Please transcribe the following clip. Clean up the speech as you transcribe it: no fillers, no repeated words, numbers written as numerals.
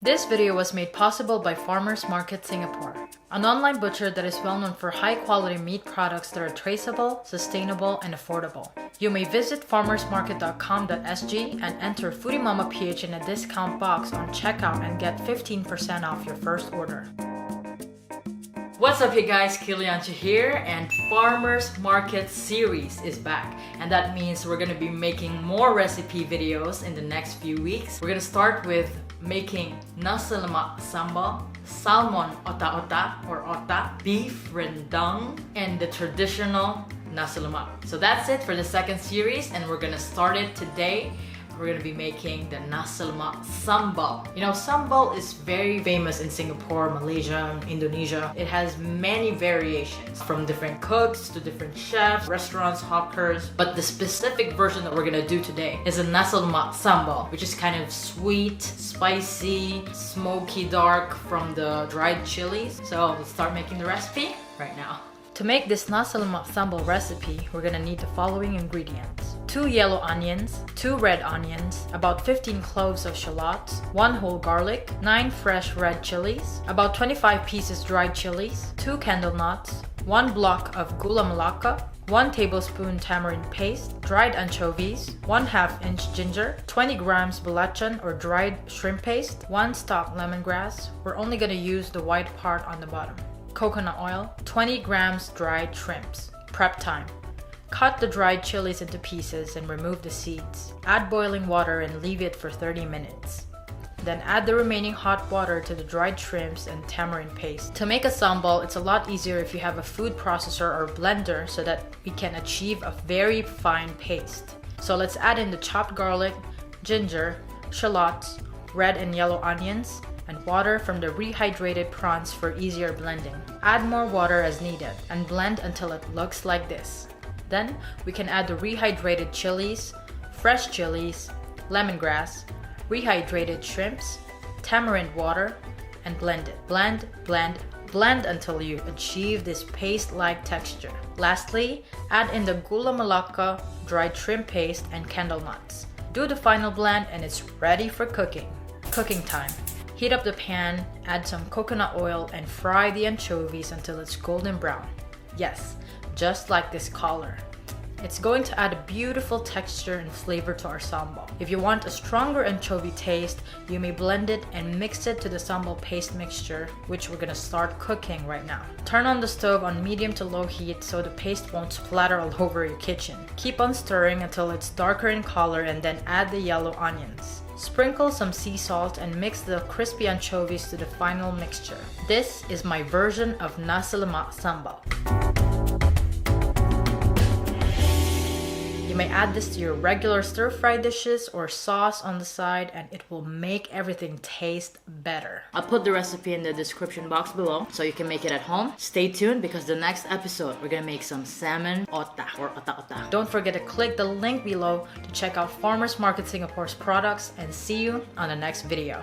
This video was made possible by Farmers Market Singapore, an online butcher that is well known for high-quality meat products that are traceable, sustainable, and affordable. You may visit farmersmarket.com.sg and enter FoodieMommaPH in a discount box on checkout and get 15% off your first order. What's up, you guys? Kiliancha here, and Farmers Market series is back, and that means we're gonna be making more recipe videos in the next few weeks. We're gonna start with making Nasi Lemak SAMBAL, salmon otak-otak or otak, beef rendang, and the traditional Nasi Lemak. So that's it for the second series, and we're gonna start it today. We're gonna be making the Nasi Lemak SAMBAL. You know, SAMBAL is very famous in Singapore, Malaysia, Indonesia. It has many variations from different cooks to different chefs, restaurants, hawkers. But the specific version that we're gonna do today is a Nasi Lemak SAMBAL, which is kind of sweet, spicy, smoky dark from the dried chilies. So let's start making the recipe right now. To make this Nasi Lemak SAMBAL recipe, we're gonna need the following ingredients: 2 yellow onions, 2 red onions, about 15 cloves of shallots, 1 whole garlic, 9 fresh red chilies, about 25 pieces dried chilies, 2 candlenuts, 1 block of Gula Melaka, 1 tablespoon tamarind paste, dried anchovies, 1/2 inch ginger, 20 grams belacan or dried shrimp paste, 1 stalk lemongrass. We're only gonna use the white part on the bottom. Coconut oil, 20 grams dried shrimps. Prep time. Cut the dried chilies into pieces and remove the seeds. Add boiling water and leave it for 30 minutes. Then add the remaining hot water to the dried shrimps and tamarind paste. To make a sambal, it's a lot easier if you have a food processor or blender so that we can achieve a very fine paste. So let's add in the chopped garlic, ginger, shallots, red and yellow onions, and water from the rehydrated prawns for easier blending. Add more water as needed and blend until it looks like this. Then we can add the rehydrated chilies, fresh chilies, lemongrass, rehydrated shrimps, tamarind water, and blend it. Blend, blend, blend until you achieve this paste-like texture. Lastly, add in the Gula Melaka, dried shrimp paste, and candlenuts. Do the final blend and it's ready for cooking. Cooking time. Heat up the pan, add some coconut oil, and fry the anchovies until it's golden brown. Yes, just like this color. It's going to add a beautiful texture and flavor to our sambal. If you want a stronger anchovy taste, you may blend it and mix it to the sambal paste mixture, which we're gonna start cooking right now. Turn on the stove on medium to low heat so the paste won't splatter all over your kitchen. Keep on stirring until it's darker in color and then add the yellow onions. Sprinkle some sea salt and mix the crispy anchovies to the final mixture. This is my version of Nasi Lemak SAMBAL. You may add this to your regular stir-fry dishes or sauce on the side, and it will make everything taste better. I'll put the recipe in the description box below so you can make it at home. Stay tuned because the next episode we're gonna make some salmon otak or otak-otak. Don't forget to click the link below to check out Farmers Market Singapore's products, and see you on the next video.